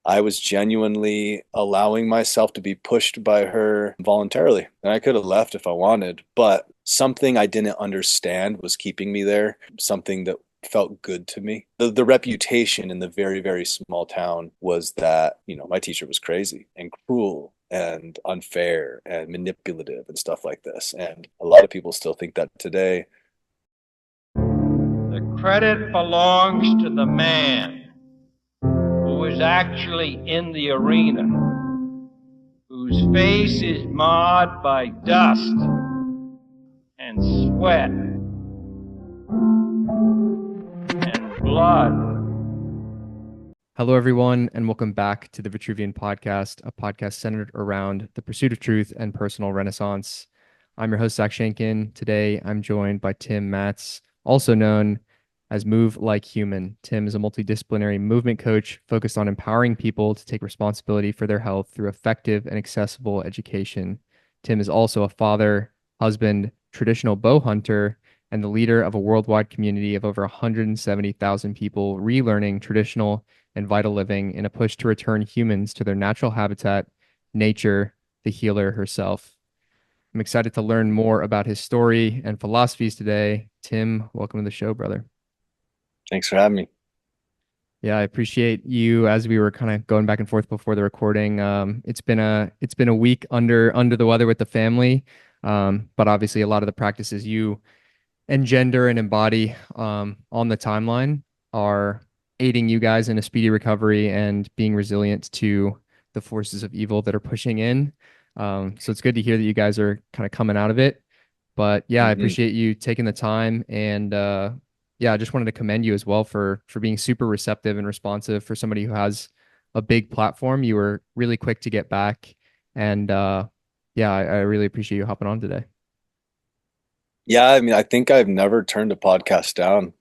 I was genuinely allowing myself to be pushed by her voluntarily. And I could have left if I wanted, but something I didn't understand was keeping me there, something that felt good to me. The reputation in the very, very small town was that, my teacher was crazy and cruel and unfair and manipulative and stuff like this. And a lot of people still think that today. The credit belongs to the man who is actually in the arena, whose face is marred by dust and sweat and blood. Hello, everyone, and welcome back to the Vitruvian Podcast, a podcast centered around the pursuit of truth and personal renaissance. I'm your host, Zach Shankin. Today, I'm joined by Tim Matz, also known as Move Like Human. Tim is a multidisciplinary movement coach focused on empowering people to take responsibility for their health through effective and accessible education. Tim is also a father, husband, traditional bow hunter, and the leader of a worldwide community of over 170,000 people relearning traditional and vital living in a push to return humans to their natural habitat, nature, the healer herself. I'm excited to learn more about his story and philosophies today. Tim, welcome to the show, brother. Thanks for having me. Yeah, I appreciate you as we were kind of going back and forth before the recording. It's been a week under the weather with the family, but obviously a lot of the practices you engender and embody on the timeline are aiding you guys in a speedy recovery and being resilient to the forces of evil that are pushing in. So it's good to hear that you guys are kind of coming out of it. But yeah, I appreciate you taking the time, and I just wanted to commend you as well for being super receptive and responsive for somebody who has a big platform. You were really quick to get back, and I really appreciate you hopping on today. Yeah, I mean, I think I've never turned a podcast down.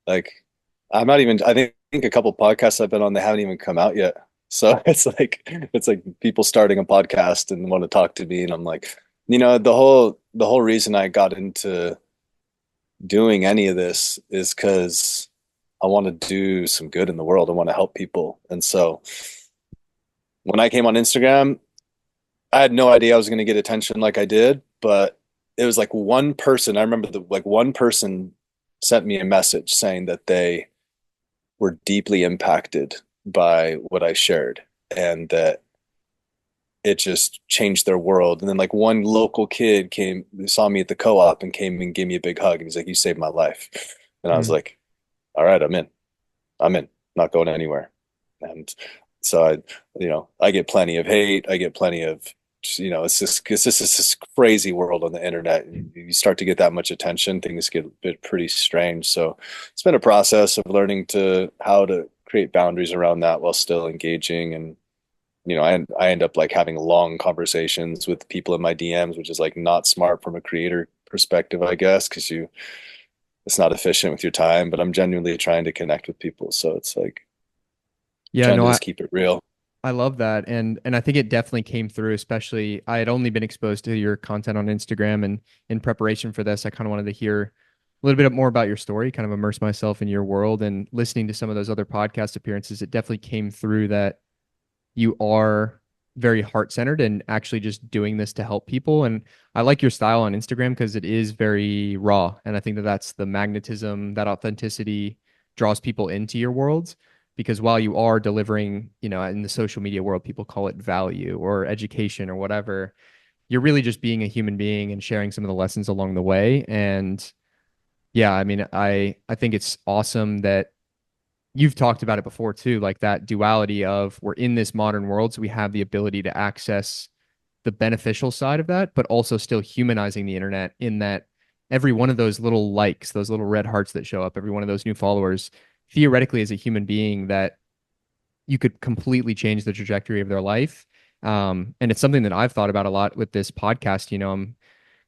Like, I think a couple podcasts I've been on, they haven't even come out yet. So it's like people starting a podcast and want to talk to me. And I'm like, the whole reason I got into doing any of this is because I want to do some good in the world. I want to help people. And so when I came on Instagram, I had no idea I was going to get attention like I did, but it was like one person. I remember one person sent me a message saying that they were deeply impacted by what I shared and that it just changed their world. And then like one local kid saw me at the co-op and came and gave me a big hug. And he's like, "You saved my life." And I was like, "All right, I'm in, not going anywhere." And so I get plenty of hate. I get plenty of, it's just this crazy world on the internet. You start to get that much attention, things get a bit pretty strange. So it's been a process of learning how to create boundaries around that while still engaging. And, I end up like having long conversations with people in my DMs, which is like not smart from a creator perspective, I guess, because it's not efficient with your time, but I'm genuinely trying to connect with people. So it's like Yeah, trying no, to I, just keep it real. I love that. And I think it definitely came through, especially I had only been exposed to your content on Instagram, and in preparation for this, I kind of wanted to hear a little bit more about your story, kind of immerse myself in your world, and listening to some of those other podcast appearances, it definitely came through that you are very heart-centered and actually just doing this to help people. And I like your style on Instagram because it is very raw. And I think that that's the magnetism, that authenticity draws people into your world. Because while you are delivering, in the social media world, people call it value or education or whatever, you're really just being a human being and sharing some of the lessons along the way. And yeah, I mean, I think it's awesome that you've talked about it before too, like that duality of we're in this modern world, so we have the ability to access the beneficial side of that, but also still humanizing the internet in that every one of those little likes, those little red hearts that show up, every one of those new followers, theoretically as a human being that you could completely change the trajectory of their life. And it's something that I've thought about a lot with this podcast. I'm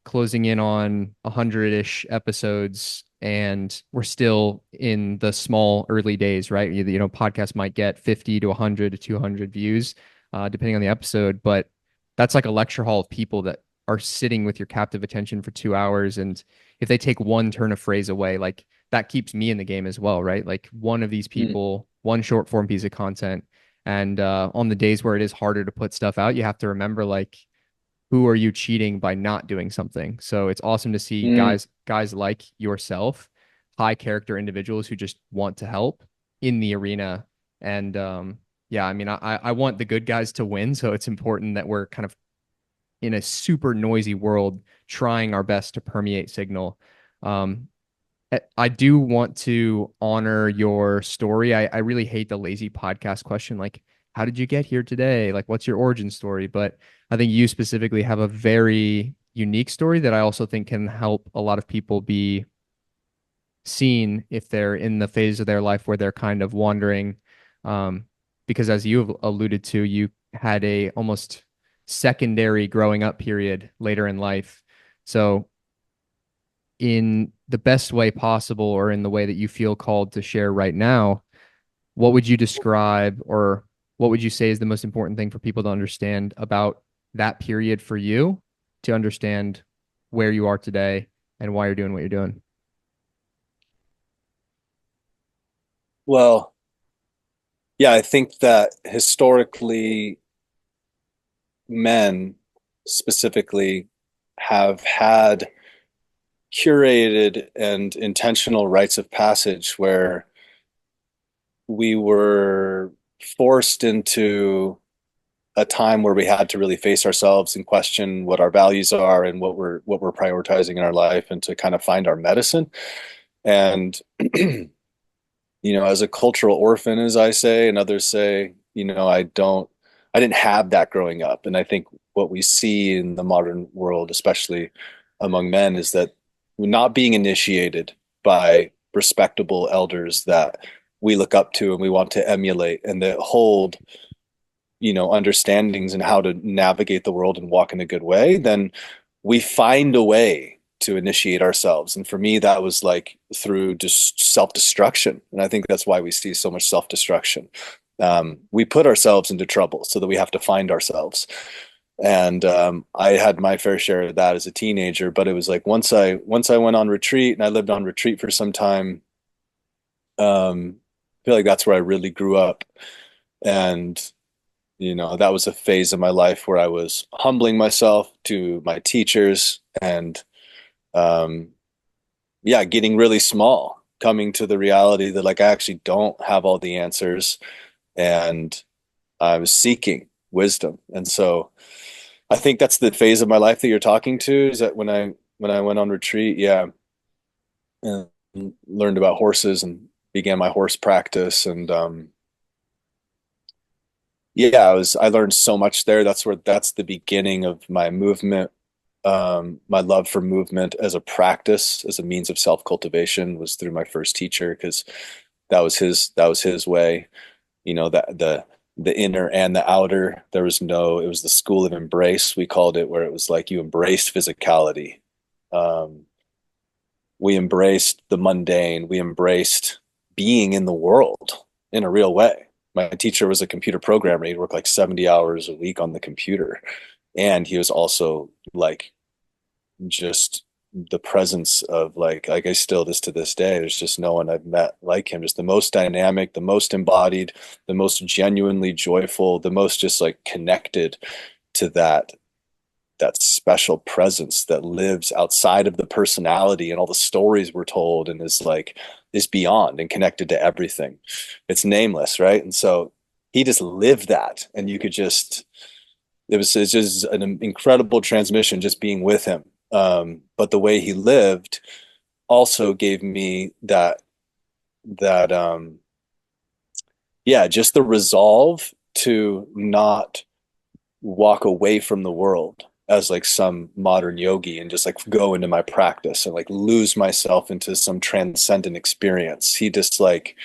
closing in on 100-ish episodes, and we're still in the small early days, right? Podcasts might get 50 to 100 to 200 views, depending on the episode, but that's like a lecture hall of people that are sitting with your captive attention for 2 hours. And if they take one turn of phrase away, like that keeps me in the game as well, right? Like one of these people, one short form piece of content And on the days where it is harder to put stuff out, you have to remember like who are you cheating by not doing something. So it's awesome to see Mm, guys like yourself, high character individuals who just want to help in the arena. And yeah, I mean, I want the good guys to win, so it's important that we're kind of in a super noisy world trying our best to permeate signal. Um, I do want to honor your story. I really hate the lazy podcast question, like, how did you get here today? Like, what's your origin story? But I think you specifically have a very unique story that I also think can help a lot of people be seen if they're in the phase of their life where they're kind of wandering. Um, because as you've alluded to, you had a almost secondary growing up period later in life. So in the best way possible or in the way that you feel called to share right now, what would you describe or what would you say is the most important thing for people to understand about that period for you to understand where you are today and why you're doing what you're doing? well, yeah, I think that historically, men specifically have had curated and intentional rites of passage where we were forced into a time where we had to really face ourselves and question what our values are and what we're prioritizing in our life and to kind of find our medicine. And as a cultural orphan, as I say, and others say, I didn't have that growing up. And I think what we see in the modern world, especially among men, is that we're not being initiated by respectable elders that we look up to and we want to emulate and that hold, understandings and how to navigate the world and walk in a good way, then we find a way to initiate ourselves. And for me, that was like through just self-destruction. And I think that's why we see so much self-destruction. We put ourselves into trouble so that we have to find ourselves. And I had my fair share of that as a teenager, but it was like once I went on retreat and I lived on retreat for some time, I feel like that's where I really grew up. And that was a phase of my life where I was humbling myself to my teachers and um, yeah, getting really small, coming to the reality that like I actually don't have all the answers and I was seeking wisdom. And so I think that's the phase of my life that you're talking to, is that when I went on retreat, yeah, and learned about horses and began my horse practice. And yeah, I learned so much there. That's the beginning of my movement. My love for movement as a practice, as a means of self-cultivation, was through my first teacher, because that was his way. That the inner and the outer. It was the school of embrace, we called it, where it was like you embraced physicality. Um, we embraced the mundane. We embraced being in the world in a real way. My teacher was a computer programmer. He'd work like 70 hours a week on the computer. And he was also like just the presence of like I still this to this day. There's just no one I've met like him. Just the most dynamic, the most embodied, the most genuinely joyful, the most just like connected to that special presence that lives outside of the personality and all the stories we're told, and is beyond and connected to everything. It's nameless, right? And so he just lived that, and you could just it's just an incredible transmission just being with him. But the way he lived also gave me that yeah, just the resolve to not walk away from the world as like some modern yogi and just like go into my practice and like lose myself into some transcendent experience. He just like,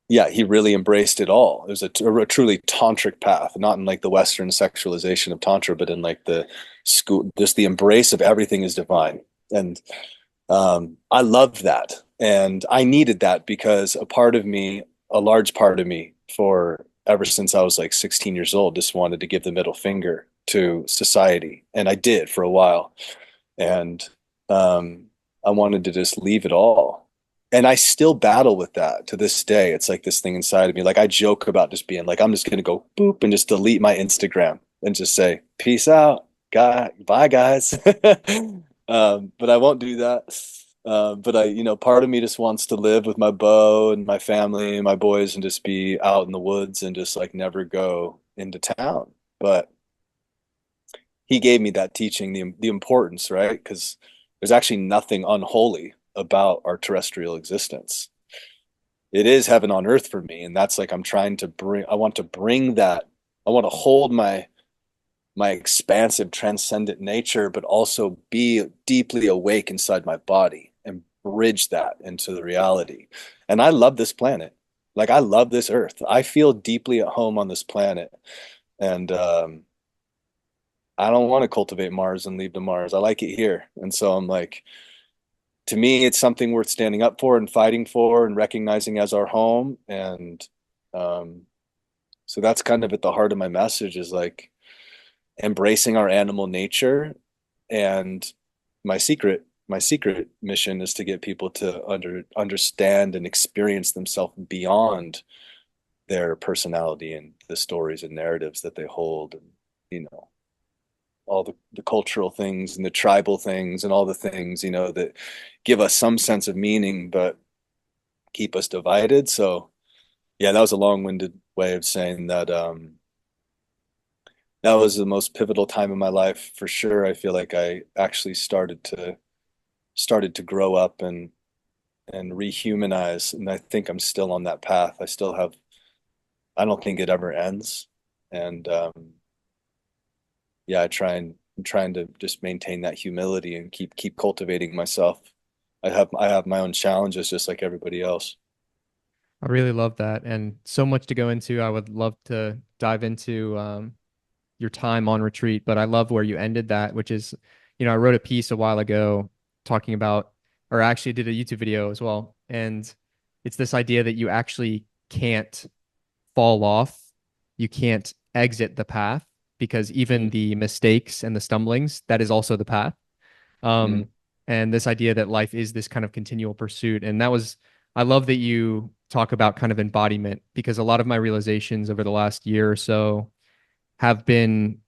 yeah, he really embraced it all. It was a truly tantric path, not in like the Western sexualization of tantra, but in like the school, just the embrace of everything is divine. And I loved that, and I needed that because a large part of me, for ever since I was like 16 years old, just wanted to give the middle finger to society, and I did for a while. And I wanted to just leave it all and I still battle with that to this day. It's like this thing inside of me. Like I joke about just being like, I'm just gonna go boop and just delete my Instagram and just say, peace out, guy, bye guys. But I won't do that. But part of me just wants to live with my bow and my family and my boys and just be out in the woods and just like never go into town. But he gave me that teaching, the importance, right? Because there's actually nothing unholy about our terrestrial existence. It is heaven on earth for me, and that's like I want to bring that. I want to hold my expansive transcendent nature, but also be deeply awake inside my body and bridge that into the reality. And I love this planet. Like I love this earth. I feel deeply at home on this planet. And I don't want to cultivate Mars and leave to Mars. I like it here. And so I'm like, to me, it's something worth standing up for and fighting for and recognizing as our home. And um, so that's kind of at the heart of my message is like embracing our animal nature. And my secret mission is to get people to understand and experience themselves beyond their personality and the stories and narratives that they hold, and you know all the cultural things and the tribal things and all the things that give us some sense of meaning but keep us divided. So yeah, that was a long-winded way of saying that that was the most pivotal time in my life for sure. I feel like I actually started to grow up and rehumanize, and I think I'm still on that path. I don't think it ever ends. And yeah, I'm trying to just maintain that humility and keep cultivating myself. I have my own challenges just like everybody else. I really love that, and so much to go into. I would love to dive into your time on retreat, but I love where you ended that, which is, I wrote a piece a while ago talking about, or actually did a YouTube video as well, and it's this idea that you actually can't fall off, you can't exit the path because even Mm, the mistakes and the stumblings, that is also the path. mm, Um, and this idea that life is this kind of continual pursuit. And that was, I love that you talk about kind of embodiment because a lot of my realizations over the last year or so have been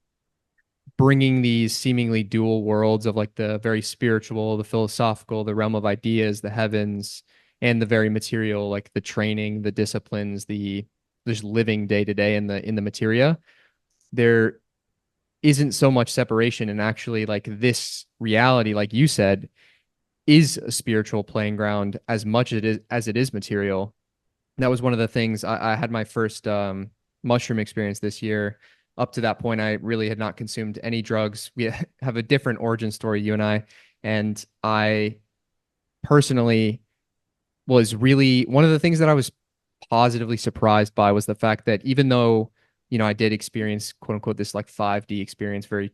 bringing these seemingly dual worlds of like the very spiritual, the philosophical, the realm of ideas, the heavens, and the very material, like the training, the disciplines, the just living day to day in the materia. There isn't so much separation, and actually like this reality, like you said, is a spiritual playing ground as much as it is material. That was one of the things I had my first mushroom experience this year. Up to that point, I really had not consumed any drugs. We have a different origin story, you and I. And I personally was really one of the things that I was positively surprised by was the fact that even though, I did experience quote unquote this like 5D experience, very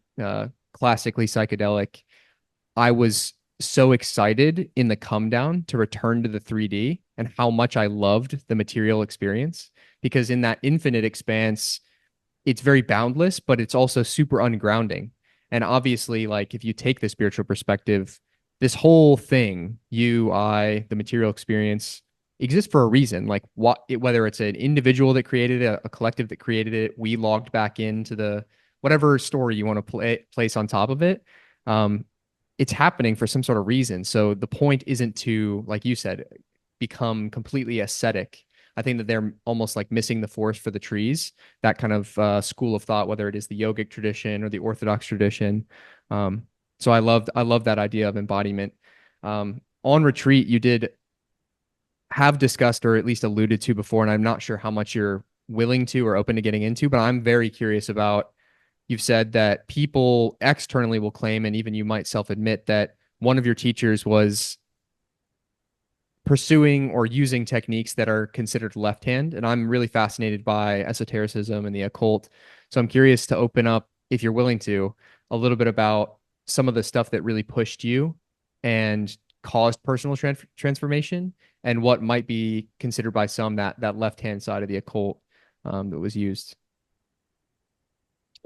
classically psychedelic, I was so excited in the come down to return to the 3D and how much I loved the material experience because in that infinite expanse, it's very boundless, but it's also super ungrounding. And obviously, like if you take the spiritual perspective, this whole thing, you, I, the material experience exists for a reason. Like whether it's an individual that created it, a collective that created it, we logged back into the whatever story you want to place on top of it. Um, it's happening for some sort of reason. So the point isn't to, like you said, become completely ascetic. I think that they're almost like missing the forest for the trees, that kind of school of thought, whether it is the yogic tradition or the Orthodox tradition. Um, so I love that idea of embodiment. On retreat, you did have discussed or at least alluded to before, and I'm not sure how much you're willing to or open to getting into, but I'm very curious about. You've said that people externally will claim, and even you might self-admit that one of your teachers was pursuing or using techniques that are considered left hand. And I'm really fascinated by esotericism and the occult. So I'm curious to open up, if you're willing to, a little bit about some of the stuff that really pushed you and caused personal transformation and what might be considered by some that left hand side of the occult that was used.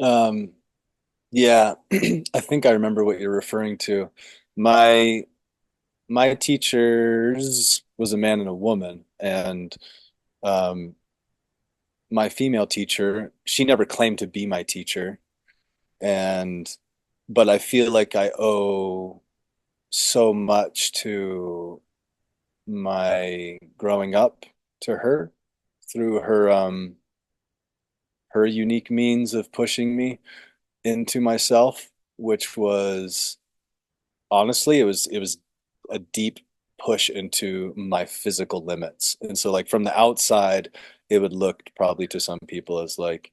mm. Yeah, I think I remember what you're referring to. My my teachers was a man and a woman, and um, my female teacher, she never claimed to be my teacher, and but I feel like I owe so much to my growing up to her through her unique means of pushing me into myself, which was honestly it was a deep push into my physical limits. And so like from the outside, it would look probably to some people as like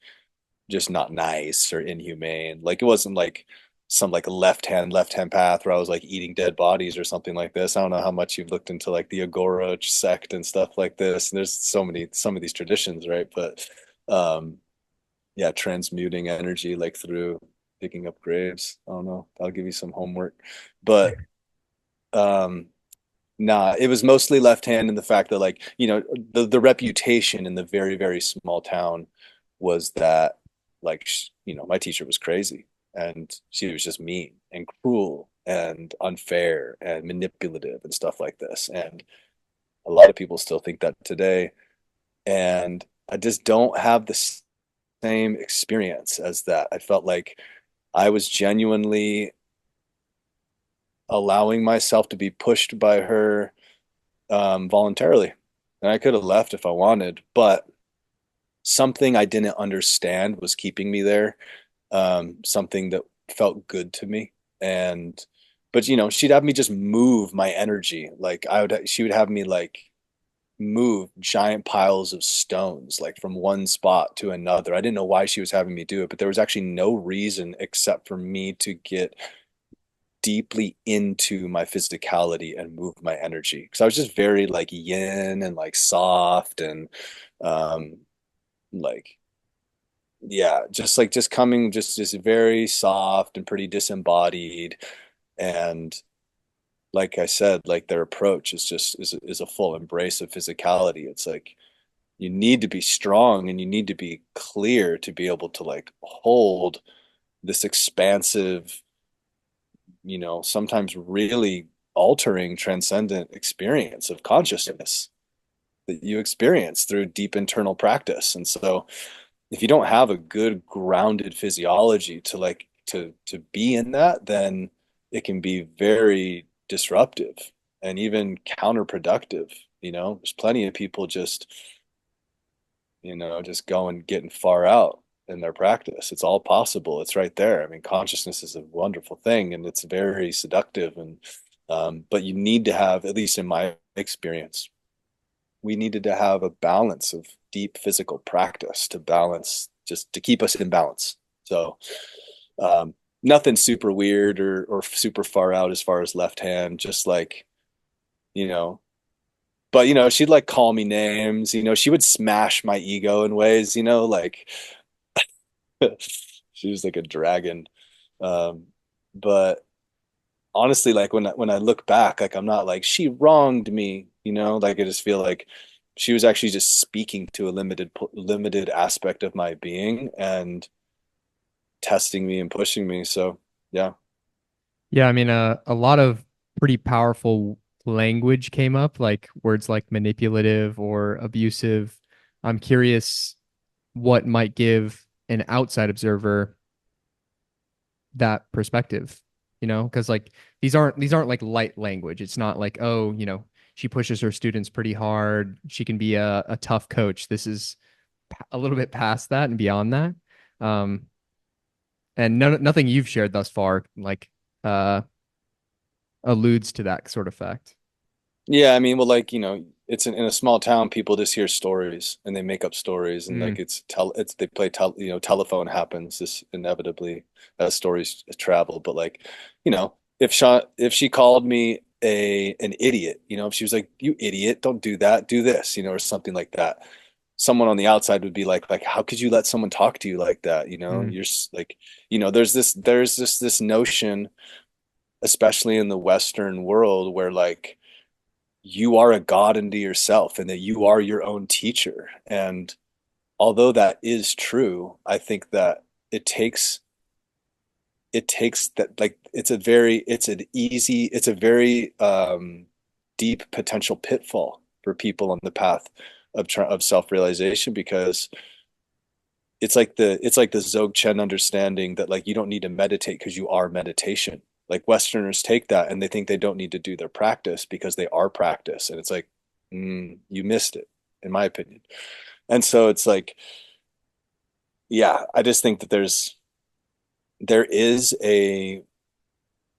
just not nice or inhumane. Like it wasn't like some like left hand path where I was like eating dead bodies or something like this. I don't know how much you've looked into like the Agora sect and stuff like this. And there's some of these traditions, right? But um yeah, transmuting energy like through picking up graves. I don't know. I'll give you some homework. But um nah, it was mostly left hand in the fact that like, the reputation in the very, very small town was that like my teacher was crazy and she was just mean and cruel and unfair and manipulative and stuff like this. And a lot of people still think that today. And I just don't have the same experience as that. I felt like I was genuinely allowing myself to be pushed by her voluntarily. And I could have left if I wanted, but something I didn't understand was keeping me there. Something that felt good to me. And, but she'd have me just move my energy. Like she would have me like move giant piles of stones, like from one spot to another. I didn't know why she was having me do it, but there was actually no reason except for me to get deeply into my physicality and move my energy because I was just very like yin and like soft and um like yeah, just coming just very soft and pretty disembodied. And like I said, like their approach is just is a full embrace of physicality. It's like you need to be strong and you need to be clear to be able to like hold this expansive, sometimes really altering transcendent experience of consciousness that you experience through deep internal practice. And so if you don't have a good grounded physiology to like to be in that, then it can be very disruptive and even counterproductive. There's plenty of people just going getting far out in their practice. It's all possible. It's right there. I mean, consciousness is a wonderful thing and it's very seductive. And but you need to have, at least in my experience, we needed to have a balance of deep physical practice to balance, just to keep us in balance. So nothing super weird or super far out as far as left hand, just like, you know, but she'd like call me names, she would smash my ego in ways, like she was like a dragon. Um, but honestly, like when I look back, like I'm not like she wronged me, like I just feel like she was actually just speaking to a limited aspect of my being and testing me and pushing me. So yeah. Yeah, I mean, a lot of pretty powerful language came up, like words like manipulative or abusive. I'm curious what might give an outside observer that perspective, because like these aren't like light language. It's not like, oh, she pushes her students pretty hard. She can be a tough coach. This is a little bit past that and beyond that. Um, and nothing you've shared thus far like uh alludes to that sort of fact. Yeah, I mean, well, like, it's in a small town, people just hear stories and they make up stories and like Mm, it's they play telephone happens just inevitably as stories travel. But like, if she called me an idiot, if she was like, "You idiot, don't do that, do this," or something like that. Someone on the outside would be like, how could you let someone talk to you like that? mm, You're like, there's this notion, especially in the Western world, where like you are a god unto yourself and that you are your own teacher. And although that is true, I think that it takes it takes that, like, it's a very deep potential pitfall for people on the path of self-realization, because it's like the Dzogchen understanding that, like, you don't need to meditate because you are meditation. Like, Westerners take that and they think they don't need to do their practice because they are practice, and it's like, you missed it, in my opinion. And so it's like, yeah, I just think that there is a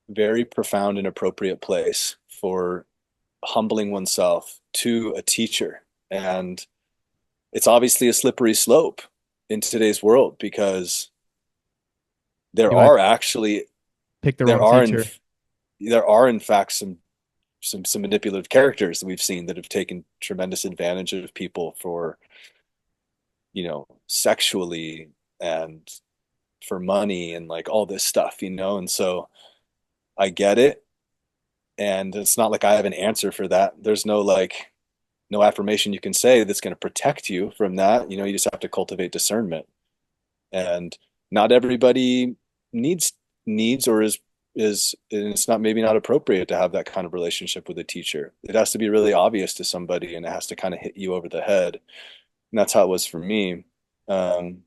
very profound and appropriate place for humbling oneself to a teacher. And it's obviously a slippery slope in today's world, because there You might are actually pick the there wrong are in teacher. there are in fact some manipulative characters that we've seen that have taken tremendous advantage of people for, sexually, and for money, and like all this stuff. And so I get it, and it's not like I have an answer for that. There's no affirmation you can say that's going to protect you from that. You just have to cultivate discernment. And not everybody needs needs or is and it's not, maybe not appropriate to have that kind of relationship with a teacher. It has to be really obvious to somebody, and it has to kind of hit you over the head. And that's how it was for me. Um,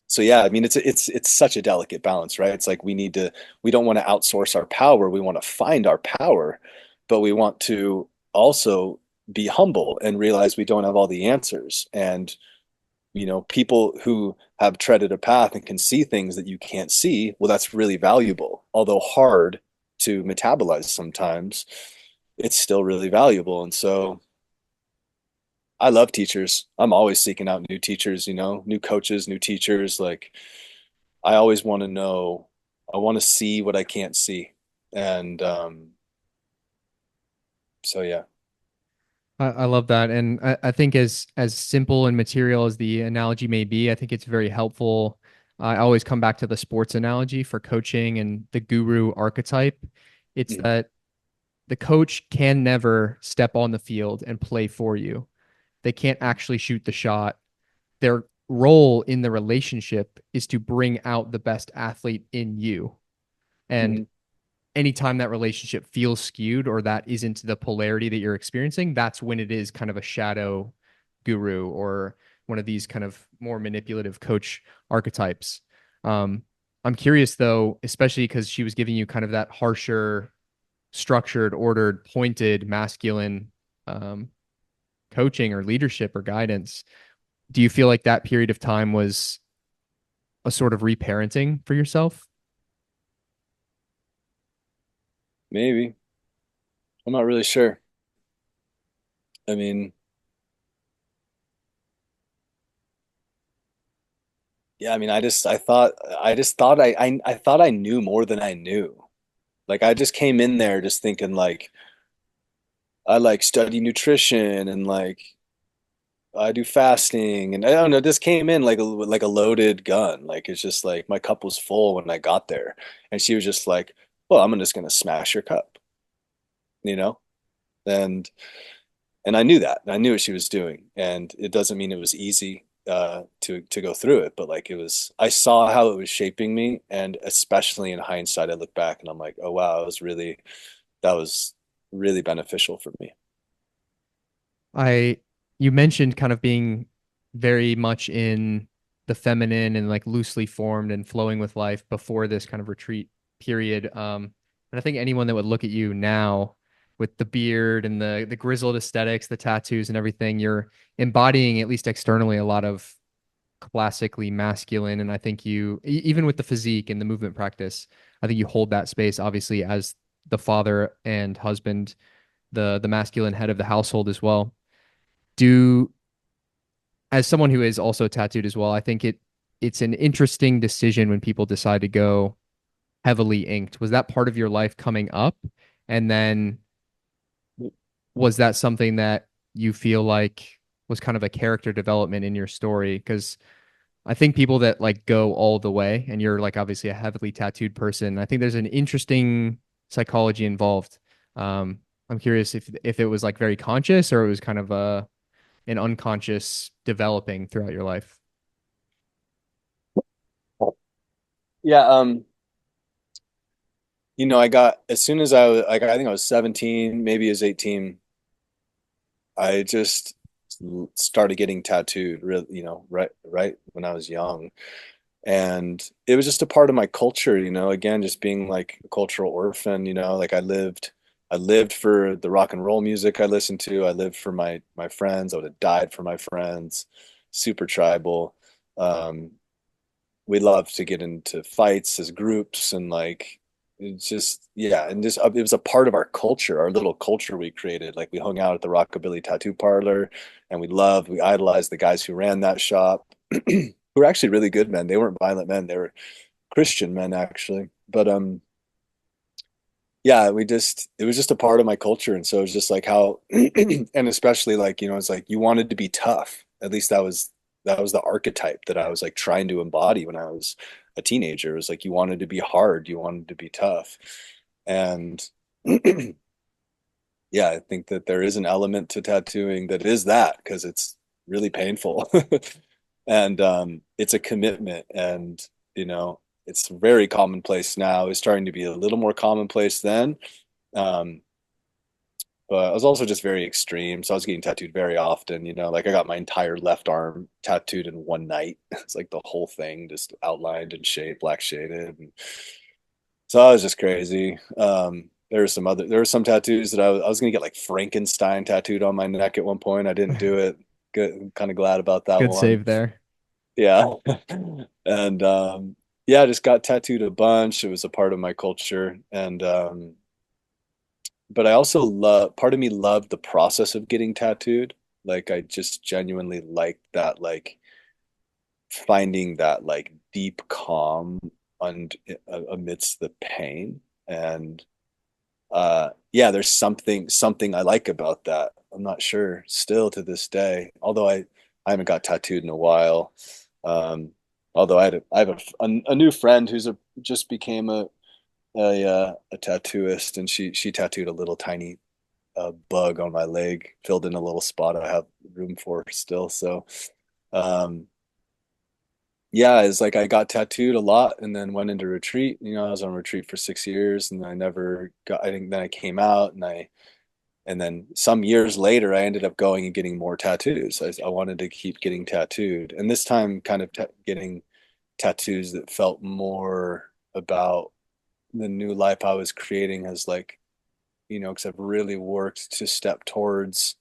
so yeah, I mean, it's such a delicate balance, right? It's like we don't want to outsource our power. We want to find our power, but we want to also be humble and realize we don't have all the answers. And people who have treaded a path and can see things that you can't see, well, that's really valuable. Although hard to metabolize sometimes, it's still really valuable. And so I love teachers. I'm always seeking out new teachers, new coaches, new teachers. Like, I always want to know, I want to see what I can't see. And so yeah. I love that. And I think as simple and material as the analogy may be, I think it's very helpful. I always come back to the sports analogy for coaching and the guru archetype. It's Mhm. that the coach can never step on the field and play for you. They can't actually shoot the shot. Their role in the relationship is to bring out the best athlete in you. And Mhm. anytime that relationship feels skewed or that isn't the polarity that you're experiencing, that's when it is kind of a shadow guru or one of these kind of more manipulative coach archetypes. Um, I'm curious though, especially because she was giving you kind of that harsher, structured, ordered, pointed, masculine um, coaching or leadership or guidance. Do you feel like that period of time was a sort of reparenting for yourself? Maybe. I'm not really sure. I mean, yeah, I mean, I thought I knew more than I knew. Like, I just came in there just thinking, like, I like study nutrition, and like I do fasting, and I don't know, just came in like a loaded gun. Like, it's just like my cup was full when I got there. And she was just like, "Well, I'm just gonna smash your cup," you know? And I knew that. I knew what she was doing. And it doesn't mean it was easy to go through it, but like, I saw how it was shaping me, and especially in hindsight, I look back and I'm like, "Oh wow, that was really beneficial for me." I You mentioned kind of being very much in the feminine and like loosely formed and flowing with life before this kind of retreat period. And I think anyone that would look at you now with the beard and the grizzled aesthetics, the tattoos and everything, you're embodying at least externally a lot of classically masculine. And I think even with the physique and the movement practice, I think you hold that space obviously as the father and husband, the masculine head of the household as well. Do As someone who is also tattooed as well, I think it's an interesting decision when people decide to go heavily inked. Was that part of your life coming up? And then was that something that you feel like was kind of a character development in your story? Because I think people that like go all the way, and you're like obviously a heavily tattooed person, I think there's an interesting psychology involved. I'm curious if it was like very conscious or it was kind of an unconscious developing throughout your life. Yeah, I got as soon as I was like, I think I was 17, maybe as 18, I just started getting tattooed, really, right when I was young. And it was just a part of my culture, again, just being like a cultural orphan, like I lived for the rock and roll music I listened to. I lived for my friends. I would have died for my friends. Super tribal. Um, we loved to get into fights as groups and like it's just yeah, and just it was a part of our culture, our little culture we created. Like we hung out at the Rockabilly Tattoo Parlor, and we idolized the guys who ran that shop, who were actually really good men. They weren't violent men; they were Christian men actually. But yeah, it was just a part of my culture, and so it was just like how, and especially like it's like you wanted to be tough. At least that was the archetype that I was like trying to embody when I was a teenager. It was like you wanted to be hard, you wanted to be tough, and yeah, I think that there is an element to tattooing that is that because it's really painful, and it's a commitment, and it's very commonplace now. It's starting to be a little more commonplace then. Um, but I was also just very extreme. So I was getting tattooed very often, like I got my entire left arm tattooed in one night. It's like the whole thing just outlined and shaded, black shaded. And so I was just crazy. There were some tattoos that I was gonna get like Frankenstein tattooed on my neck at one point. I didn't do it. Good, I'm kind of glad about that Good one. save there. Yeah. And yeah, I just got tattooed a bunch. It was a part of my culture. And but I also love part of me loved the process of getting tattooed. Like I just genuinely liked that, like finding that like deep calm and amidst the pain. And yeah, there's something I like about that. I'm not sure still to this day, although I haven't got tattooed in a while. Um, although I have a new friend who's just became a tattooist, and she tattooed a little tiny bug on my leg, filled in a little spot I have room for still. So, um, yeah, it's like I got tattooed a lot and then went into retreat. I was on retreat for 6 years and I never got, I think then I came out and then some years later, I ended up going and getting more tattoos. I wanted to keep getting tattooed. And this time, kind of getting tattoos that felt more about the new life I was creating as like, because I've really worked to step towards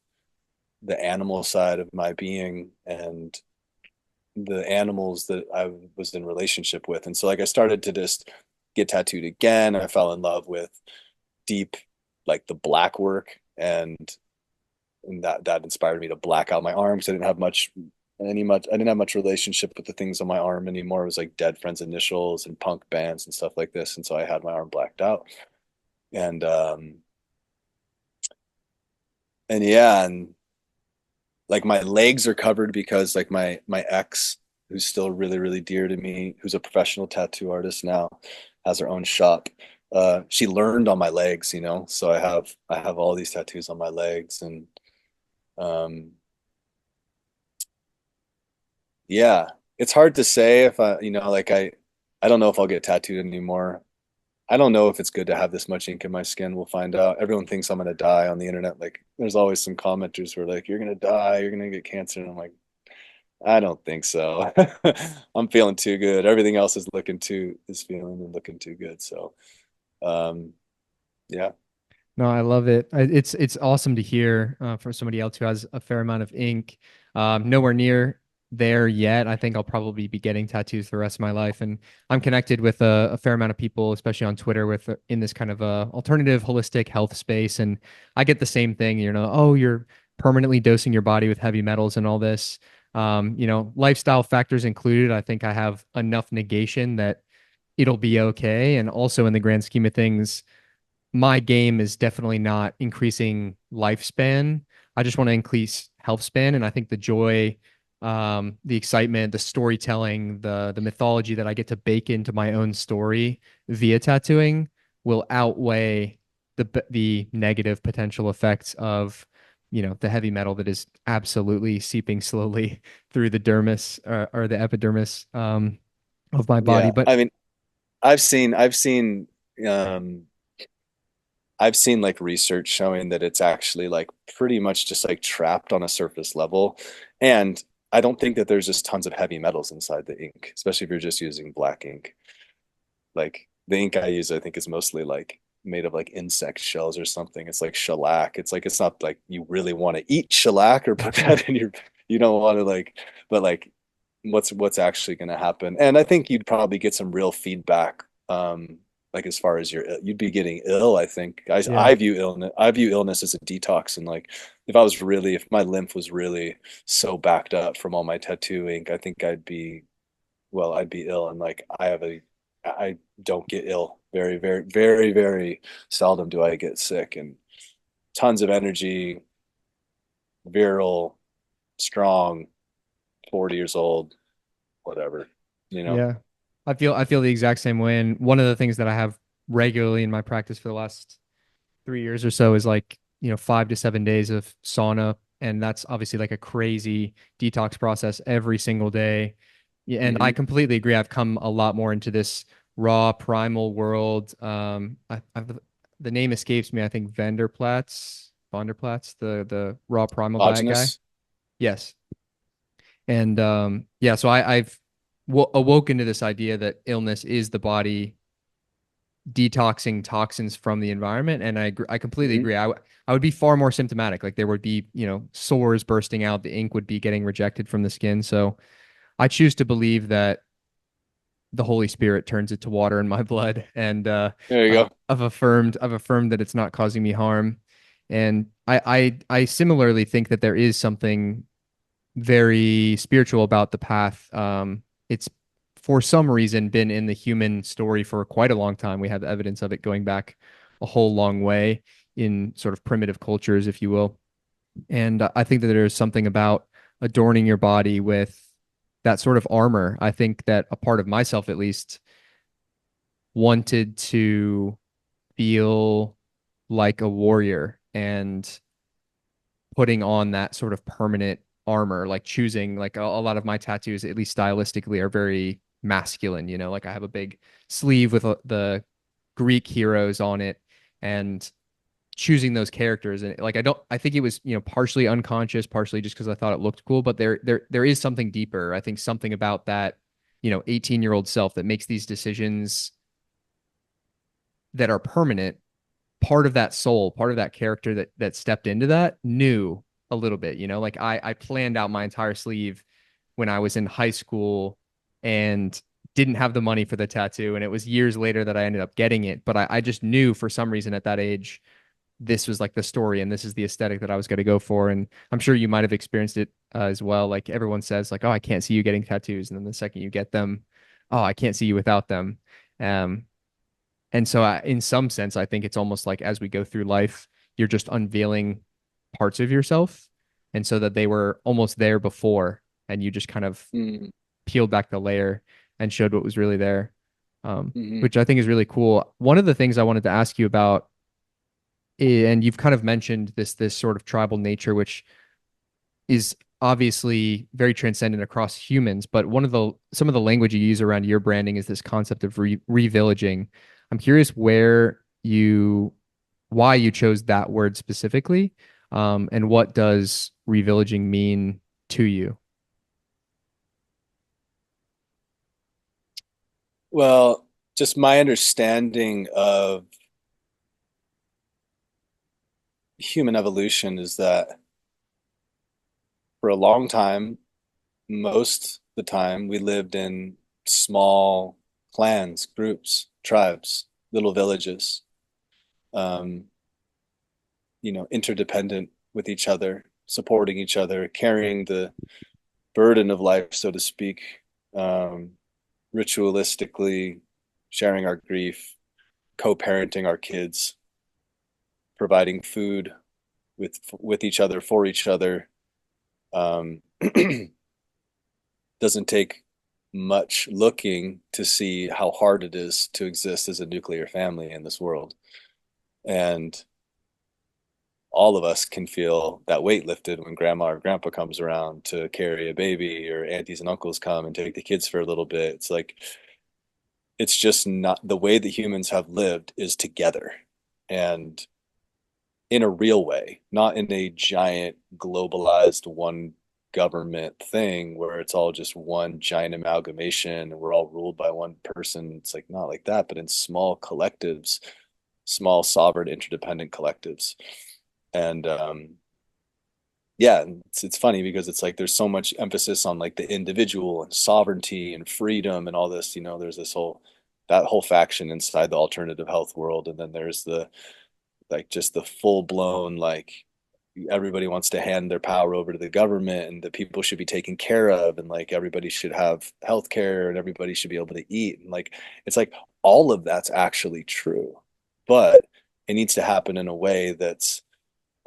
the animal side of my being and the animals that I was in relationship with. And so like I started to just get tattooed again. I fell in love with deep, like the black work, and that inspired me to black out my arms. I didn't have much relationship with the things on my arm anymore. It was like dead friends initials and punk bands and stuff like this. And so I had my arm blacked out. And and yeah, and like my legs are covered because like my ex, who's still really really dear to me, who's a professional tattoo artist now, has her own shop. She learned on my legs, so I have all these tattoos on my legs. And um yeah, it's hard to say if like I don't know if I'll get tattooed anymore. I don't know if it's good to have this much ink in my skin. We'll find out. Everyone thinks I'm gonna die on the internet. Like there's always some commenters who are like, you're gonna die, you're gonna get cancer. And I'm like, I don't think so. I'm feeling too good. Everything else is feeling and looking too good. So um yeah. No, I love it. It's awesome to hear from somebody else who has a fair amount of ink. Nowhere near there yet. I think I'll probably be getting tattoos the rest of my life, and I'm connected with a fair amount of people, especially on Twitter, with in this kind of alternative holistic health space, and I get the same thing. Oh, you're permanently dosing your body with heavy metals and all this. Lifestyle factors included. I think I have enough negation that it'll be okay, and also in the grand scheme of things my game is definitely not increasing lifespan. I just want to increase health span. And I think the joy, the excitement, the storytelling, the mythology that I get to bake into my own story via tattooing will outweigh the negative potential effects of the heavy metal that is absolutely seeping slowly through the dermis or the epidermis of my body. Yeah. But I mean, I've seen I've seen like research showing that it's actually like pretty much just like trapped on a surface level. And I don't think that there's just tons of heavy metals inside the ink, especially if you're just using black ink. Like the ink I use, I think is mostly like made of like insect shells or something. It's like shellac. It's like it's not like you really want to eat shellac or put that in your, you don't want to like, but like what's actually going to happen. And I think you'd probably get some real feedback like as far as you'd be getting ill. I think Yeah. I view illness as a detox. And like if my lymph was really so backed up from all my tattoo ink, I think I'd be ill. And like I don't get ill. Very, very, very, very seldom do I get sick. And tons of energy, virile, strong, 40 years old, whatever, you know. Yeah. I feel the exact same way. And one of the things that I have regularly in my practice for the last 3 years or so is like, 5 to 7 days of sauna. And that's obviously like a crazy detox process every single day. Yeah, and I Hmm. completely agree. I've come a lot more into this raw primal world. The name escapes me. I think Vanderplatz, the raw primal diet guy. Autogenous. Yes. And yeah, so I've awoken to this idea that illness is the body detoxing toxins from the environment, and I completely Hmm. agree. I would be far more symptomatic. Like there would be, sores bursting out, the ink would be getting rejected from the skin. So I choose to believe that the Holy Spirit turns it to water in my blood, and There you go. I've affirmed that it's not causing me harm. And I similarly think that there is something very spiritual about the path. It's for some reason been in the human story for quite a long time. We have evidence of it going back a whole long way in sort of primitive cultures, if you will. And I think that there's something about adorning your body with that sort of armor. I think that a part of myself, at least, wanted to feel like a warrior and putting on that sort of permanent armor, like choosing like a lot of my tattoos, at least stylistically, are very masculine. Like I have a big sleeve with the Greek heroes on it, and choosing those characters. And like I think it was partially unconscious, partially just because I thought it looked cool. But there is something deeper. I think something about that 18-year-old self that makes these decisions that are permanent. Part of that soul, part of that character that stepped into that knew a little bit, like I planned out my entire sleeve when I was in high school and didn't have the money for the tattoo. And it was years later that I ended up getting it. But I just knew for some reason at that age, this was like the story and this is the aesthetic that I was going to go for. And I'm sure you might have experienced it as well. Like everyone says, like, oh, I can't see you getting tattoos. And then the second you get them, oh, I can't see you without them. Um, and so, in some sense, I think it's almost like as we go through life, you're just unveiling parts of yourself. And so that they were almost there before, and you just kind of Hmm. peeled back the layer and showed what was really there, Hmm. which I think is really cool. One of the things I wanted to ask you about, and you've kind of mentioned this sort of tribal nature, which is obviously very transcendent across humans, but some of the language you use around your branding is this concept of revillaging. I'm curious why you chose that word specifically, and what does revillaging mean to you? Well, just my understanding of human evolution is that for a long time, most of the time, we lived in small clans, groups, tribes, little villages, um, interdependent with each other, supporting each other, carrying the burden of life, so to speak, um, ritualistically sharing our grief, co-parenting our kids, providing food with each other for each other. Um, doesn't take much looking to see how hard it is to exist as a nuclear family in this world. And all of us can feel that weight lifted when grandma or grandpa comes around to carry a baby, or aunties and uncles come and take the kids for a little bit. It's just not the way that humans have lived is together. and in a real way, not in a giant globalized one government thing where it's all just one giant amalgamation and we're all ruled by one person. It's like not like that, but in small collectives, small sovereign interdependent collectives. And yeah, it's funny because it's like there's so much emphasis on like the individual and sovereignty and freedom and all this, there's this whole that whole faction inside the alternative health world. And then there's the like just the full blown like everybody wants to hand their power over to the government and that people should be taken care of and like everybody should have health care and everybody should be able to eat. And like it's like all of that's actually true, but it needs to happen in a way that's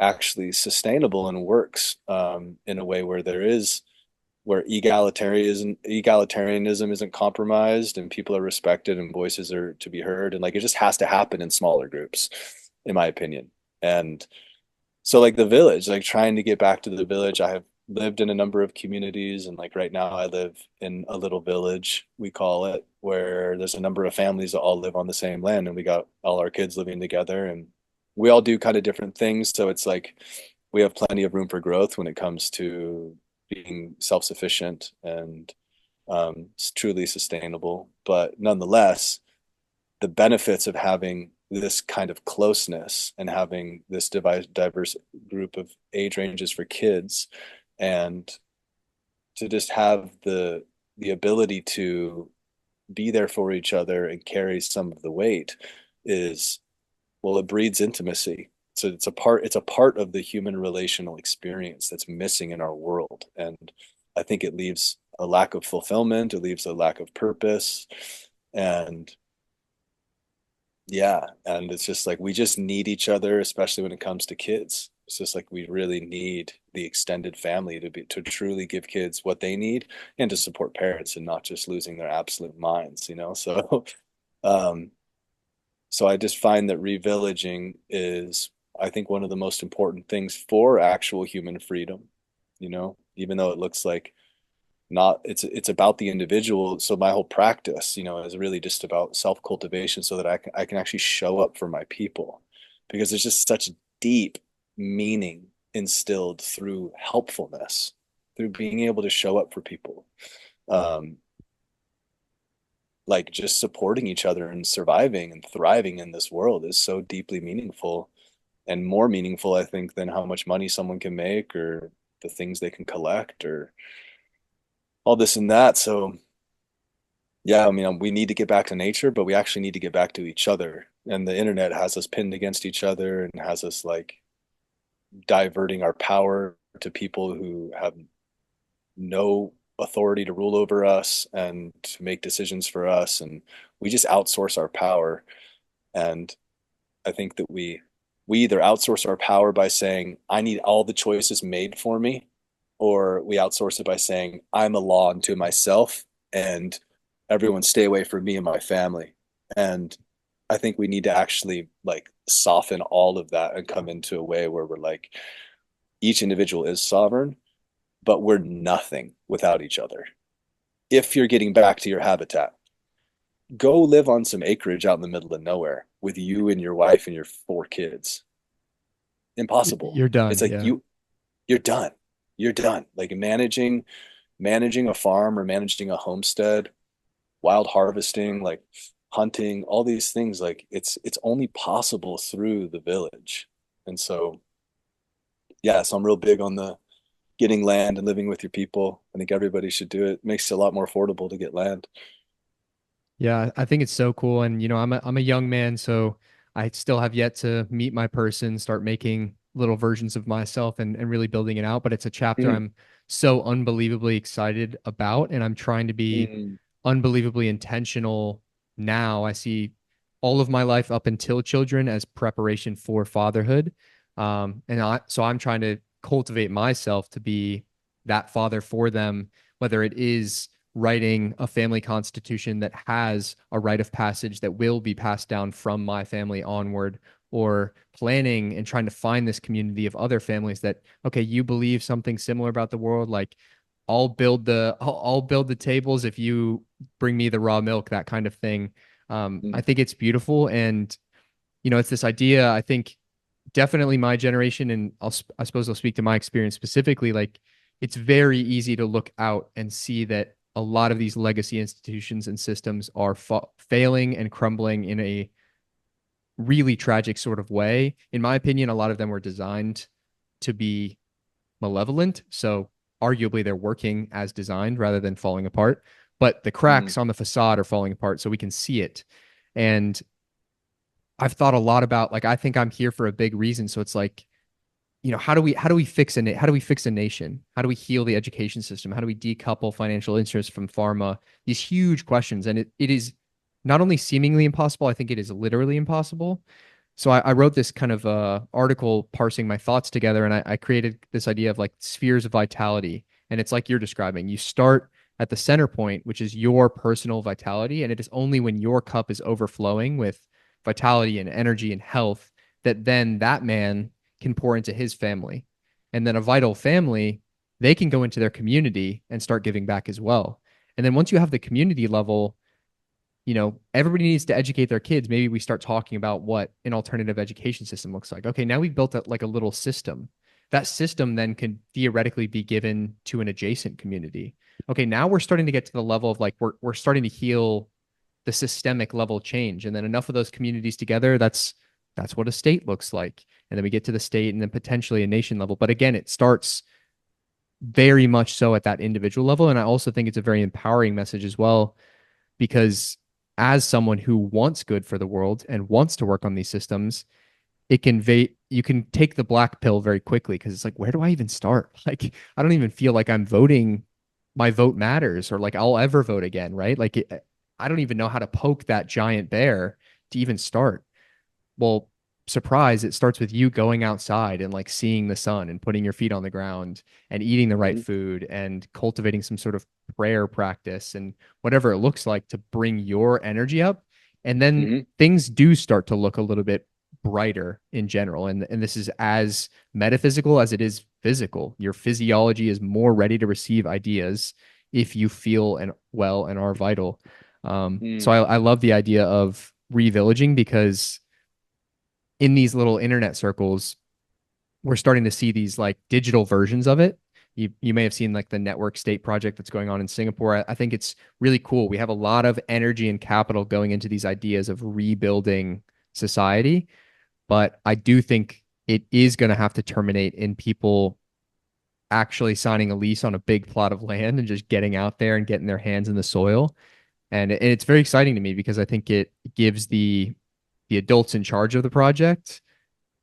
actually sustainable and works in a way where where egalitarianism isn't compromised and people are respected and voices are to be heard. And like it just has to happen in smaller groups, in my opinion. And so like the village, like trying to get back to the village, I have lived in a number of communities and like right now I live in a little village, we call it, where there's a number of families that all live on the same land and we got all our kids living together and we all do kind of different things. So it's like we have plenty of room for growth when it comes to being self-sufficient and truly sustainable. But nonetheless, the benefits of having this kind of closeness and having this diverse group of age ranges for kids and to just have the ability to be there for each other and carry some of the weight is well it breeds intimacy. So it's a part of the human relational experience that's missing in our world. And I think it leaves a lack of fulfillment, it leaves a lack of purpose. And yeah, and it's just like we just need each other, especially when it comes to kids. It's just like we really need the extended family to truly give kids what they need and to support parents and not just losing their absolute minds. So um so I just find that revillaging is I think one of the most important things for actual human freedom, even though it looks like not it's about the individual. So my whole practice is really just about self-cultivation so that I can actually show up for my people because there's just such deep meaning instilled through helpfulness, through being able to show up for people. Um, like just supporting each other and surviving and thriving in this world is so deeply meaningful and more meaningful, I think, than how much money someone can make or the things they can collect or all this and that. So yeah, I mean, we need to get back to nature, but we actually need to get back to each other. And the internet has us pinned against each other and has us like diverting our power to people who have no authority to rule over us and to make decisions for us. And we just outsource our power. And I think that we either outsource our power by saying, I need all the choices made for me, or we outsource it by saying, I'm a law unto myself and everyone stay away from me and my family. And I think we need to actually like soften all of that and come into a way where we're like, each individual is sovereign, but we're nothing without each other. If you're getting back to your habitat, go live on some acreage out in the middle of nowhere with you and your wife and your 4 kids. Impossible. You're It's done. like Yeah. you're done. You're done. Like managing a farm or managing a homestead, wild harvesting, like hunting, all these things, like it's only possible through the village. And so yeah, so I'm real big on the getting land and living with your people. I think everybody should do it. It makes it a lot more affordable to get land. Yeah, I think it's so cool. And I'm a young man, so I still have yet to meet my person, start making little versions of myself and really building it out. But it's a chapter Mm, I'm so unbelievably excited about, and I'm trying to be mm, unbelievably intentional now. I see all of my life up until children as preparation for fatherhood. So I'm trying to cultivate myself to be that father for them, whether it is writing a family constitution that has a rite of passage that will be passed down from my family onward, or planning and trying to find this community of other families that, okay, you believe something similar about the world, like I'll build the tables if you bring me the raw milk, that kind of thing. I mm. think it's beautiful. And it's this idea, I think definitely my generation, and I suppose I'll speak to my experience specifically, like it's very easy to look out and see that a lot of these legacy institutions and systems are failing and crumbling in a really tragic sort of way. In my opinion, a lot of them were designed to be malevolent. So arguably they're working as designed rather than falling apart. But the Mm, cracks on the facade are falling apart so we can see it. And I've thought a lot about like I think I'm here for a big reason. So it's like, how do we fix how do we fix a nation? How do we heal the education system? How do we decouple financial interest from pharma? These huge questions. And it is not only seemingly impossible, I think it is literally impossible. So I wrote this kind of article parsing my thoughts together, and I created this idea of like spheres of vitality. And it's like you're describing. You start at the center point, which is your personal vitality, and it is only when your cup is overflowing with vitality and energy and health that then that man can pour into his family. And then a vital family, they can go into their community and start giving back as well. And then once you have the community level, everybody needs to educate their kids. Maybe we start talking about what an alternative education system looks like. Okay, now we've built like a little system. That system then can theoretically be given to an adjacent community. Okay, now we're starting to get to the level of like we're starting to heal the systemic level change. And then enough of those communities together, that's what a state looks like. And then we get to the state and then potentially a nation level. But again, it starts very much so at that individual level. And I also think it's a very empowering message as well, because as someone who wants good for the world and wants to work on these systems, you can take the black pill very quickly because it's like, where do I even start? Like, I don't even feel like I'm voting, my vote matters, or like I'll ever vote again, right? Like, I don't even know how to poke that giant bear to even start. Well, surprise, it starts with you going outside and like seeing the sun and putting your feet on the ground and eating the right mhm, food and cultivating some sort of prayer practice and whatever it looks like to bring your energy up. And then mhm, things do start to look a little bit brighter in general. And this is as metaphysical as it is physical. Your physiology is more ready to receive ideas if you feel and well and are vital. So mm, I love the idea of revillaging because in these little internet circles, we're starting to see these like digital versions of it. You may have seen like the network state project that's going on in Singapore. I think it's really cool. We have a lot of energy and capital going into these ideas of rebuilding society, but I do think it is going to have to terminate in people actually signing a lease on a big plot of land and just getting out there and getting their hands in the soil. And it's very exciting to me because I think it gives the adults in charge of the project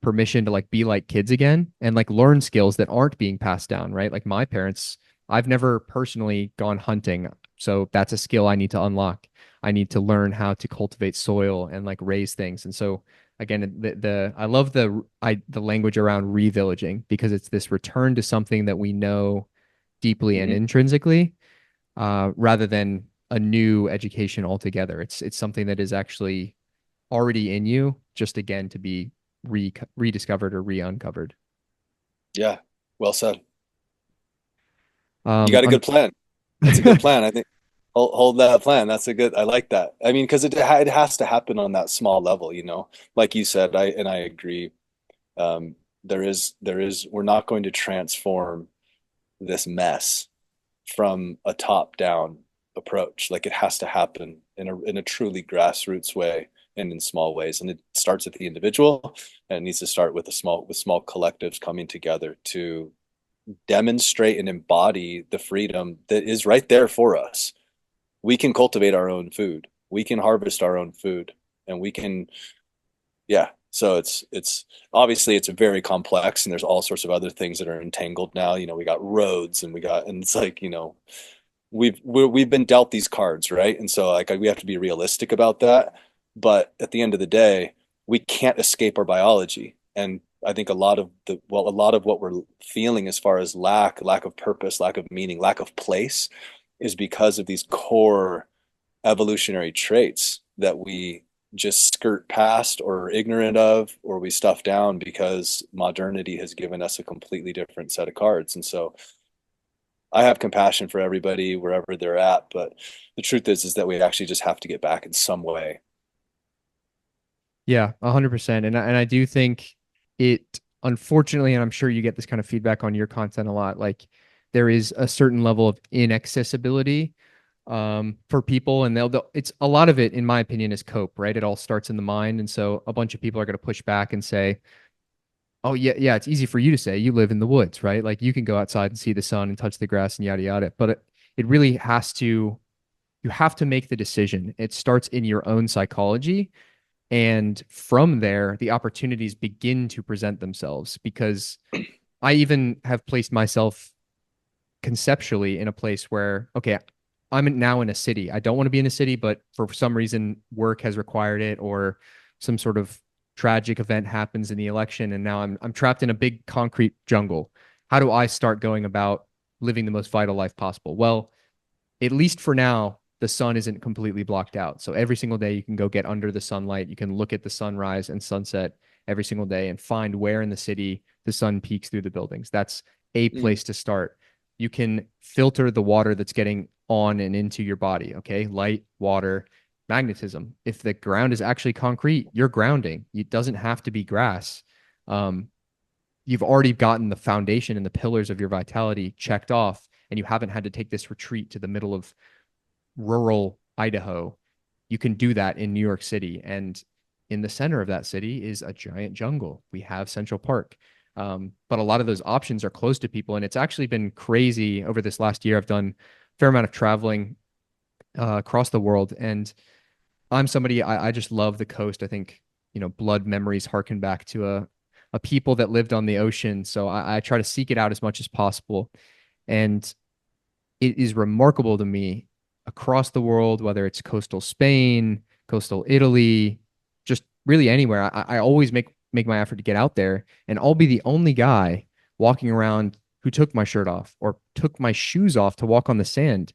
permission to like be like kids again and like learn skills that aren't being passed down, right? Like my parents, I've never personally gone hunting. So that's a skill I need to unlock. I need to learn how to cultivate soil and like raise things. And so again, the I love the language around revillaging because it's this return to something that we know deeply and mhm. intrinsically, rather than a new education altogether. It's something that is actually already in you, just again to be rediscovered or re-uncovered. Yeah, well said. You Um, got a I'm good plan. That's a good plan. I think hold that plan. That's a good. I like that. I mean, because it has to happen on that small level, you know. Like you said, I agree. There is we're not going to transform this mess from a top down approach. Like it has to happen in a truly grassroots way and in small ways. And it starts at the individual and it needs to start with small collectives coming together to demonstrate and embody the freedom that is right there for us. We can cultivate our own food. We can harvest our own food and we can, yeah. So it's obviously it's very complex and there's all sorts of other things that are entangled now. You know, we got roads and it's like, you know, we've been dealt these cards, right? And so like we have to be realistic about that. But at the end of the day, we can't escape our biology. And I think a lot of what we're feeling as far as lack of purpose, lack of meaning, lack of place is because of these core evolutionary traits that we just skirt past or are ignorant of or we stuff down because modernity has given us a completely different set of cards. And so I have compassion for everybody wherever they're at, but the truth is that we actually just have to get back in some way. Yeah, 100%. And I do think it, unfortunately, and I'm sure you get this kind of feedback on your content a lot, like there is a certain level of inaccessibility for people, and it's a lot of it, in my opinion, is cope, right? It all starts in the mind, and so a bunch of people are going to push back and say, "Oh yeah, yeah, it's easy for you to say. You live in the woods, right? Like you can go outside and see the sun and touch the grass and yada yada." But it really has to, you have to make the decision. It starts in your own psychology, and from there, the opportunities begin to present themselves because I even have placed myself conceptually in a place where, okay, I'm now in a city. I don't want to be in a city, but for some reason, work has required it, or some sort of tragic event happens in the election, and now I'm trapped in a big concrete jungle. How do I start going about living the most vital life possible? Well, at least for now, the sun isn't completely blocked out. So every single day you can go get under the sunlight. You can look at the sunrise and sunset every single day and find where in the city the sun peeks through the buildings. That's a Mm, place to start. You can filter the water that's getting on and into your body. Okay. Light, water, magnetism. If the ground is actually concrete, you're grounding. It doesn't have to be grass. Um, you've already gotten the foundation and the pillars of your vitality checked off, and you haven't had to take this retreat to the middle of rural Idaho. You can do that in New York City. And in the center of that city is a giant jungle. We have Central Park. But a lot of those options are close to people. And it's actually been crazy over this last year. I've done a fair amount of traveling across the world. And I'm somebody, I just love the coast. I think, blood memories harken back to a people that lived on the ocean. So I try to seek it out as much as possible. And it is remarkable to me across the world, whether it's coastal Spain, coastal Italy, just really anywhere. I always make my effort to get out there, and I'll be the only guy walking around who took my shirt off or took my shoes off to walk on the sand.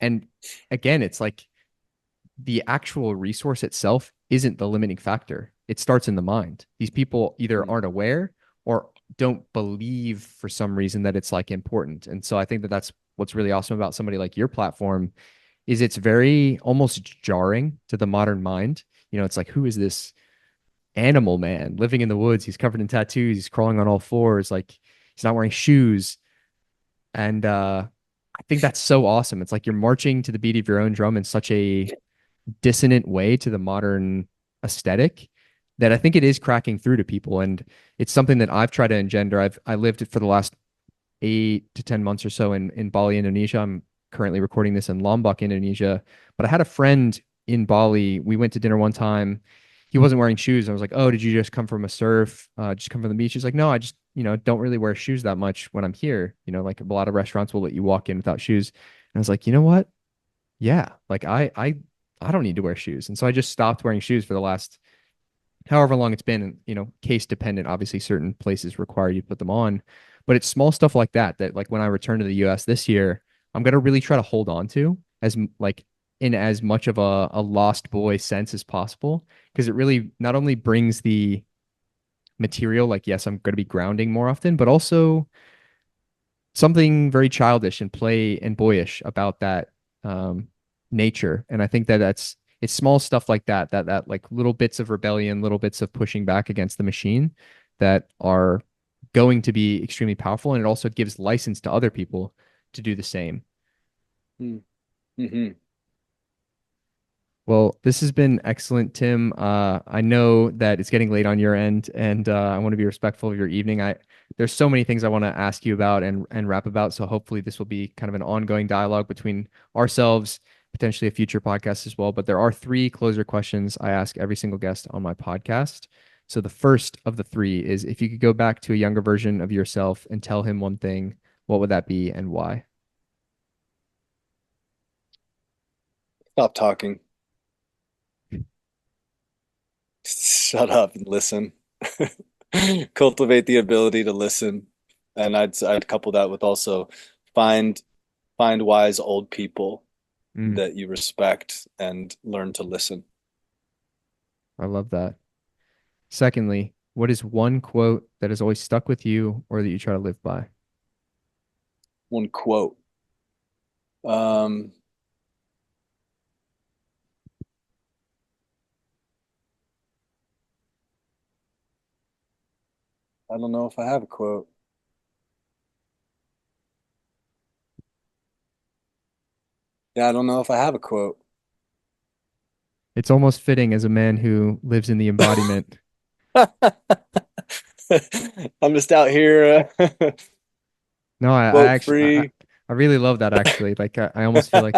And again, it's like the actual resource itself isn't the limiting factor. It starts in the mind. These people either mm, aren't aware or don't believe for some reason that it's like important. And so I think that that's what's really awesome about somebody like your platform is it's very almost jarring to the modern mind. It's like, who is this animal man living in the woods? He's covered in tattoos. He's crawling on all fours. Like he's not wearing shoes. And I think that's so awesome. It's like you're marching to the beat of your own drum in such a dissonant way to the modern aesthetic that I think it is cracking through to people. And it's something that I've tried to engender. I lived for the last 8 to 10 months or so in Bali, Indonesia. I'm currently recording this in Lombok, Indonesia. But I had a friend in Bali. We went to dinner one time. He wasn't wearing shoes. I was like, "Oh, did you just come from a surf? Just come from the beach?" He's like, "No, I just, don't really wear shoes that much when I'm here. Like a lot of restaurants will let you walk in without shoes." And I was like, "You know what? Yeah, like I don't need to wear shoes." And so I just stopped wearing shoes for the last however long it's been, case dependent. Obviously, certain places require you to put them on, but it's small stuff like that like when I return to the US this year, I'm gonna really try to hold on to like in as much of a lost boy sense as possible, because it really not only brings the material, like yes, I'm gonna be grounding more often, but also something very childish and play and boyish about that um, nature. And I think that it's small stuff like that like little bits of rebellion, little bits of pushing back against the machine that are going to be extremely powerful. And it also gives license to other people to do the same. mm, mhm. Well, this has been excellent, Tim. I know that it's getting late on your end, and I want to be respectful of your evening. There's so many things I want to ask you about and rap about. So hopefully this will be kind of an ongoing dialogue between ourselves, potentially a future podcast as well. But there are three closer questions I ask every single guest on my podcast. So the first of the three is, if you could go back to a younger version of yourself and tell him one thing, what would that be and why? Stop talking. Shut up and listen. Cultivate the ability to listen. And I'd couple that with also find find wise old people Mm, that you respect and learn to listen. I love that. Secondly, what is one quote that has always stuck with you or that you try to live by? One quote. Um, I don't know if I have a quote. Yeah, I don't know if I have a quote. It's almost fitting as a man who lives in the embodiment. I'm just out here No, I quote actually free. I really love that actually. Like I almost feel like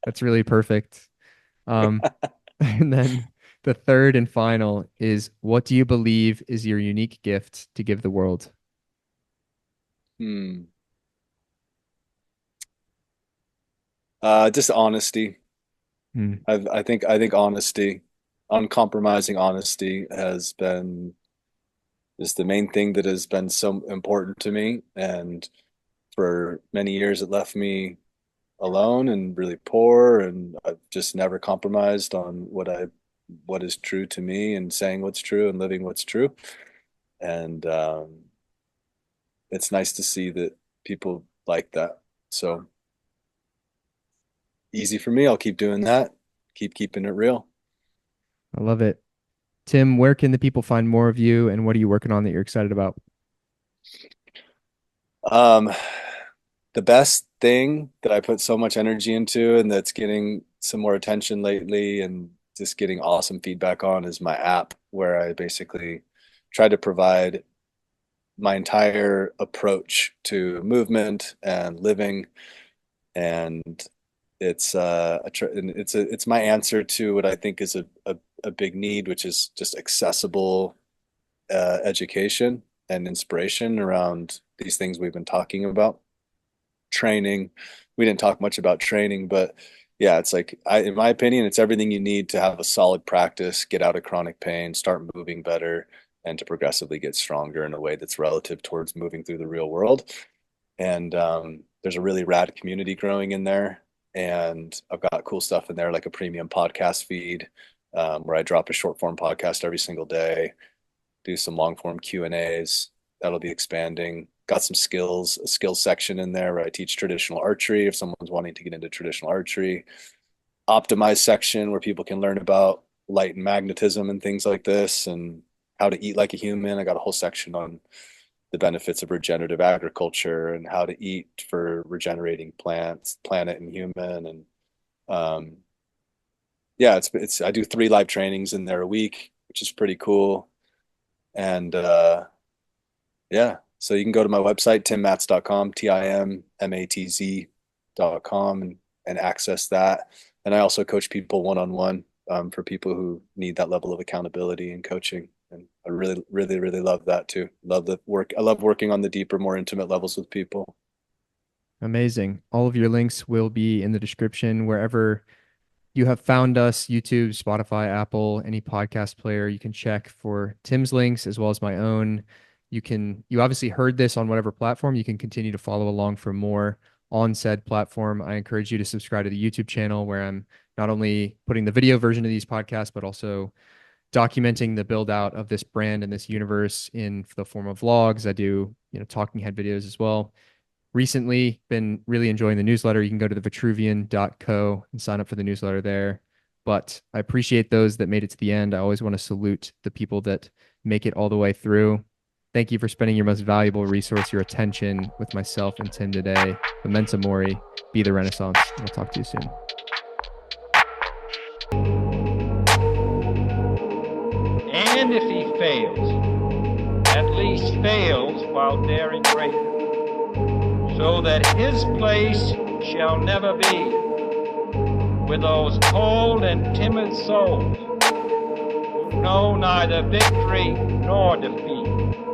that's really perfect. Um, and then the third and final is what do you believe is your unique gift to give the world? Hmm. Just honesty. Hmm, I think honesty, uncompromising honesty has been is the main thing that has been so important to me. And for many years, it left me alone and really poor. And I've just never compromised on what is true to me and saying what's true and living what's true. And it's nice to see that people like that. So easy for me. I'll keep doing that. Keep keeping it real. I love it. Tim, where can the people find more of you and what are you working on that you're excited about? Um, the best thing that I put so much energy into and that's getting some more attention lately and just getting awesome feedback on is my app, where I basically try to provide my entire approach to movement and living. And it's my answer to what I think is a big need, which is just accessible education and inspiration around these things we've been talking about. Training. We didn't talk much about training, but yeah, it's like in my opinion, it's everything you need to have a solid practice, get out of chronic pain, start moving better, and to progressively get stronger in a way that's relative towards moving through the real world. And there's a really rad community growing in there, and I've got cool stuff in there like a premium podcast feed, where I drop a short form podcast every single day, do some long form Q&As. That'll be expanding. Got some skills, a skills section in there where I teach traditional archery if someone's wanting to get into traditional archery. Optimized section where people can learn about light and magnetism and things like this and how to eat like a human. I got a whole section on the benefits of regenerative agriculture and how to eat for regenerating plants, planet and human. And um, yeah, it's I do 3 live trainings in there a week, which is pretty cool. And yeah. So you can go to my website, timmatz.com, TIMMATZ.com, and access that. And I also coach people one-on-one, for people who need that level of accountability and coaching. And I really, really, really love that too. Love the work. I love working on the deeper, more intimate levels with people. Amazing. All of your links will be in the description wherever you have found us, YouTube, Spotify, Apple, any podcast player. You can check for Tim's links as well as my own. You obviously heard this on whatever platform. You can continue to follow along for more on said platform. I encourage you to subscribe to the YouTube channel where I'm not only putting the video version of these podcasts, but also documenting the build out of this brand and this universe in the form of vlogs. I do, talking head videos as well. Recently been really enjoying the newsletter. You can go to the vitruvian.co and sign up for the newsletter there. But I appreciate those that made it to the end. I always want to salute the people that make it all the way through. Thank you for spending your most valuable resource, your attention, with myself and Tim today. Memento Mori, be the Renaissance. I'll talk to you soon. And if he fails, at least fails while daring greater, so that his place shall never be with those cold and timid souls who know neither victory nor defeat.